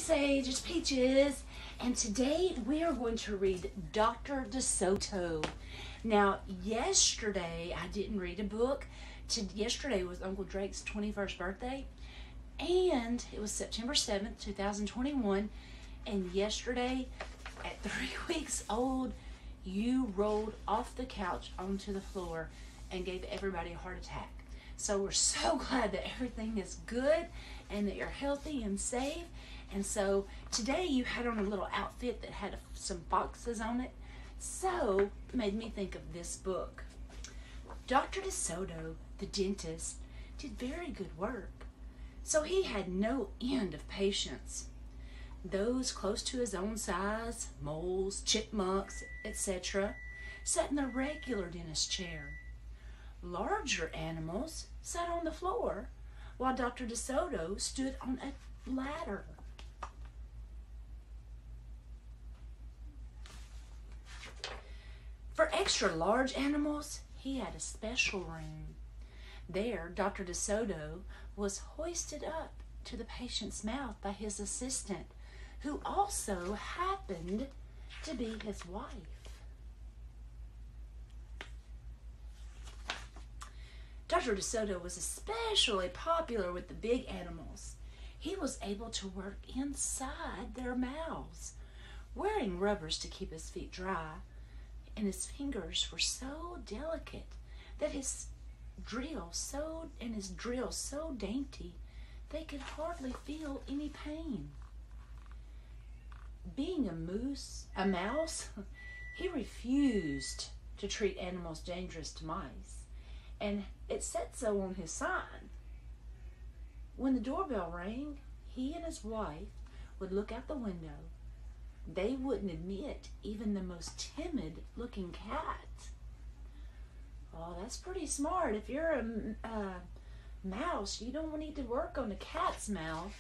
Sage, it's Peaches, and today we are going to read Dr. Soto. Now, yesterday I didn't read a book. Yesterday was Uncle Drake's 21st birthday, and it was September 7th, 2021, and yesterday, at 3 weeks old, you rolled off the couch onto the floor and gave everybody a heart attack. So we're so glad that everything is good and that you're healthy and safe. And so today you had on a little outfit that had some foxes on it. So it made me think of this book. Dr. Soto, the dentist, did very good work. So he had no end of patients. Those close to his own size, moles, chipmunks, etc., sat in the regular dentist chair. Larger animals sat on the floor, while Dr. Soto stood on a ladder. For extra large animals, he had a special room. There, Dr. Soto was hoisted up to the patient's mouth by his assistant, who also happened to be his wife. Dr. Soto was especially popular with the big animals. He was able to work inside their mouths, wearing rubbers to keep his feet dry, and his fingers were so delicate that his drill so dainty they could hardly feel any pain. Being a mouse, he refused to treat animals dangerous to mice, and it said so on his sign. When the doorbell rang, he and his wife would look out the window. They wouldn't admit even the most timid-looking cat. Oh, that's pretty smart. If you're a mouse, you don't need to work on a cat's mouth.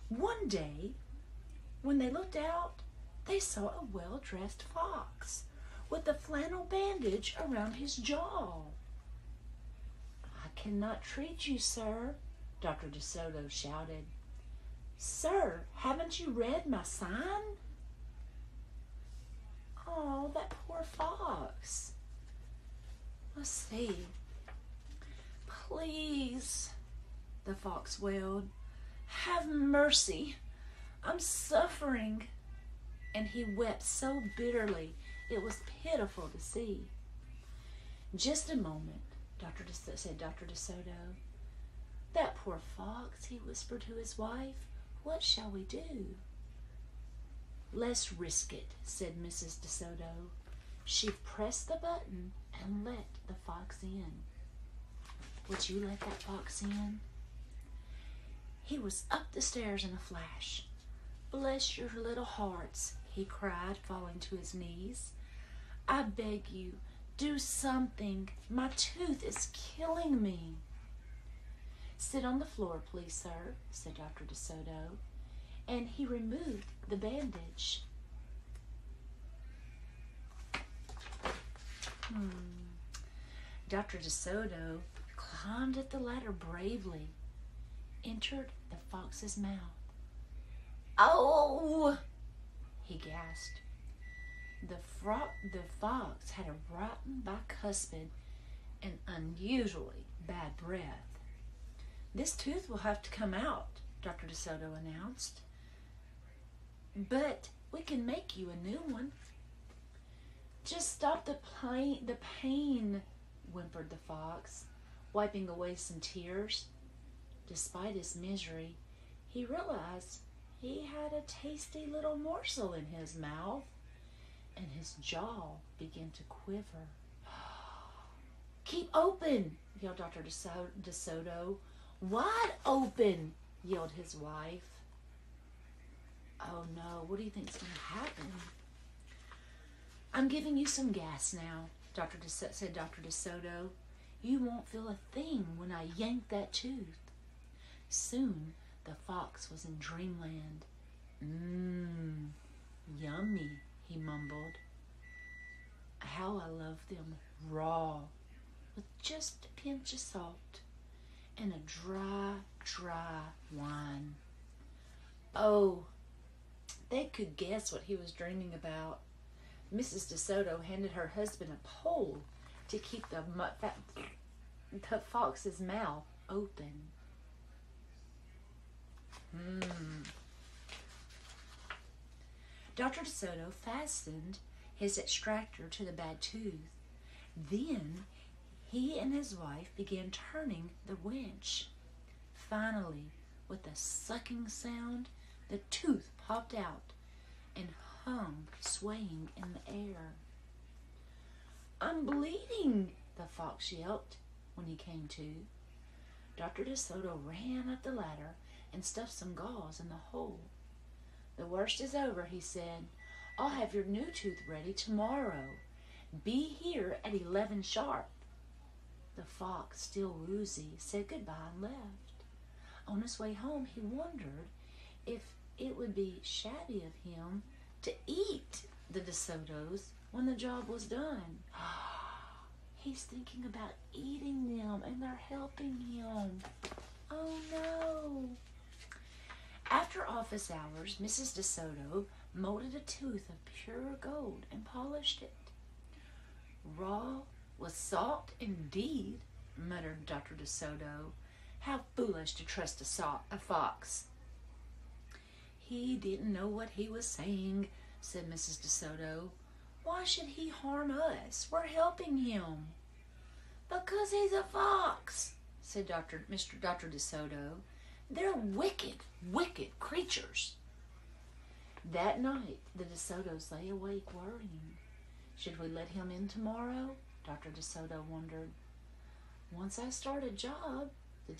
One day, when they looked out, they saw a well-dressed fox with a flannel bandage around his jaw. "I cannot treat you, sir," Dr. Soto shouted. "Sir, haven't you read my sign?" Oh, that poor fox. Let's see. "Please," the fox wailed, "have mercy. I'm suffering." And he wept so bitterly, it was pitiful to see. "Just a moment," said Dr. Soto. "That poor fox," he whispered to his wife. "What shall we do?" "Let's risk it," said Mrs. Soto. She pressed the button and let the fox in. Would you let that fox in? He was up the stairs in a flash. "Bless your little hearts," he cried, falling to his knees. "I beg you, do something. My tooth is killing me." "Sit on the floor, please, sir," said Dr. Soto, and he removed the bandage. Dr. Soto climbed up the ladder bravely, entered the fox's mouth. "Oh!" he gasped. The fox had a rotten bicuspid and unusually bad breath. "This tooth will have to come out," Dr. Soto announced. "But we can make you a new one." "Just stop the pain," whimpered the fox, wiping away some tears. Despite his misery, he realized he had a tasty little morsel in his mouth, and his jaw began to quiver. "Keep open," yelled Dr. Soto. "Wide open," yelled his wife. "Oh no, what do you think's going to happen?" "I'm giving you some gas now," said Dr. Soto. "You won't feel a thing when I yank that tooth." Soon the fox was in dreamland. Yummy," he mumbled. "How I love them raw, with just a pinch of salt and a dry wine. Oh, they could guess what he was dreaming about. Mrs. DeSoto handed her husband a pole to keep the fox's mouth open. Dr. DeSoto fastened his extractor to the bad tooth. Then he and his wife began turning the winch. Finally, with a sucking sound, the tooth popped out and hung swaying in the air. "I'm bleeding," the fox yelped when he came to. Dr. DeSoto ran up the ladder and stuffed some gauze in the hole. "The worst is over," he said. "I'll have your new tooth ready tomorrow. Be here at 11 sharp." The fox, still woozy, said goodbye and left. On his way home, he wondered if it would be shabby of him to eat the DeSotos when the job was done. He's thinking about eating them, and they're helping him. Oh no! After office hours, Mrs. DeSoto molded a tooth of pure gold and polished it. "Raw with salt indeed," muttered Dr. DeSoto. "How foolish to trust a fox." "He didn't know what he was saying," said Mrs. DeSoto. "Why should he harm us? We're helping him." "Because he's a fox," said Mr. Dr. DeSoto. "They're wicked, wicked creatures." That night, the DeSotos lay awake worrying. Should we let him in tomorrow? Dr. DeSoto wondered. "Once I start a job," said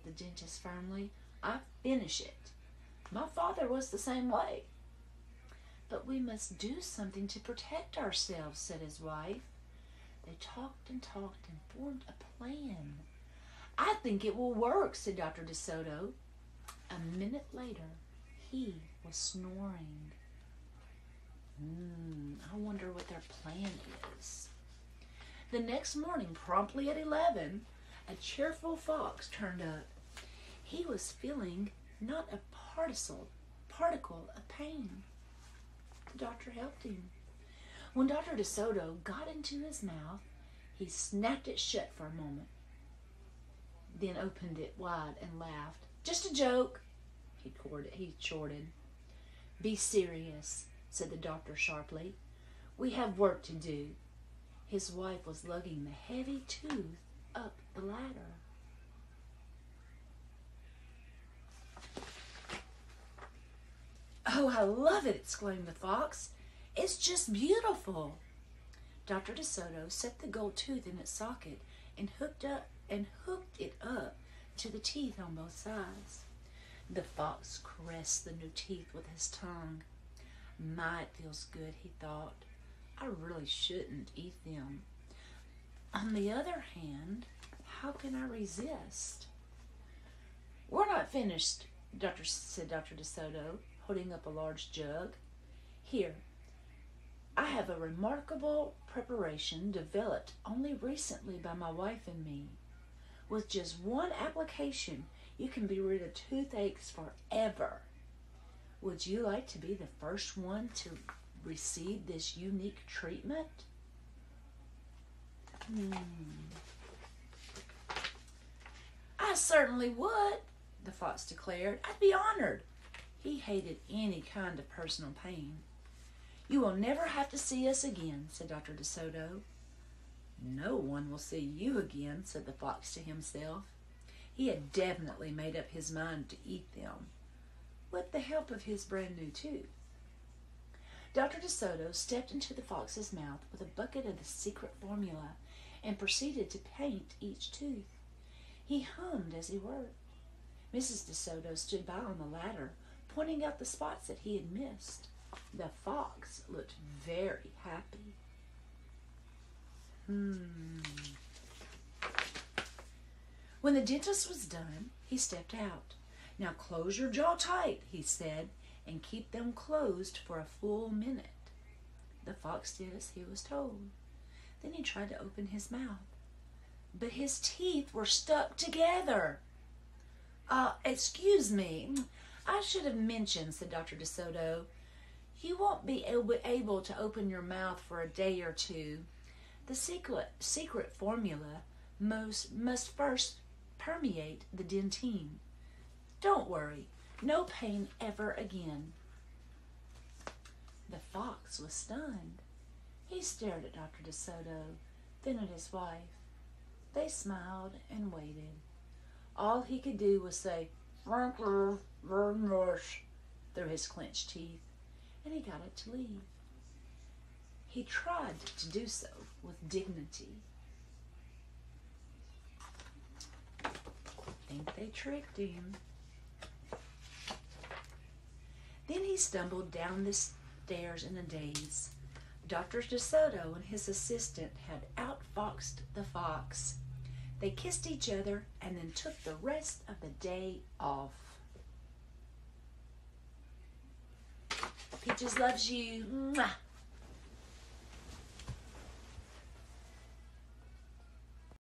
the dentist firmly, "I finish it. My father was the same way." "But we must do something to protect ourselves," said his wife. They talked and talked and formed a plan. "I think it will work," said Dr. DeSoto. A minute later, he was snoring. I wonder what their plan is. The next morning, promptly at 11, a cheerful fox turned up. He was feeling not a particle of pain. The doctor helped him. When Dr. DeSoto got into his mouth, he snapped it shut for a moment, then opened it wide and laughed. "Just a joke," he chortled. "Be serious," said the doctor sharply. "We have work to do." His wife was lugging the heavy tooth up the ladder. "Oh, I love it!" exclaimed the fox. "It's just beautiful." Dr. DeSoto set the gold tooth in its socket and hooked it up to the teeth on both sides. The fox caressed the new teeth with his tongue. "My, it feels good," he thought. "I really shouldn't eat them. On the other hand, how can I resist?" "We're not finished," said Dr. DeSoto, holding up a large jug. "Here, I have a remarkable preparation developed only recently by my wife and me. With just one application, you can be rid of toothaches forever. Would you like to be the first one to receive this unique treatment?" "I certainly would," the fox declared. "I'd be honored." He hated any kind of personal pain. "You will never have to see us again," said Dr. DeSoto. "No one will see you again," said the fox to himself. He had definitely made up his mind to eat them, with the help of his brand new tooth. Dr. DeSoto stepped into the fox's mouth with a bucket of the secret formula and proceeded to paint each tooth. He hummed as he worked. Mrs. DeSoto stood by on the ladder, pointing out the spots that he had missed. The fox looked very happy. When the dentist was done, he stepped out. "Now close your jaw tight," he said, "and keep them closed for a full minute." The fox did as he was told. Then he tried to open his mouth, but his teeth were stuck together. Excuse me. I should have mentioned," said Dr. DeSoto. "You won't be able to open your mouth for a day or two. The secret formula must first permeate the dentine. Don't worry, no pain ever again." The fox was stunned. He stared at Dr. DeSoto, then at his wife. They smiled and waited. All he could do was say, "Thank you very much," through his clenched teeth, and he got it to leave. He tried to do so with dignity. I think they tricked him. Then he stumbled down the stairs in a daze. Dr. DeSoto and his assistant had outfoxed the fox. They kissed each other and then took the rest of the day off. Peaches loves you. Mwah.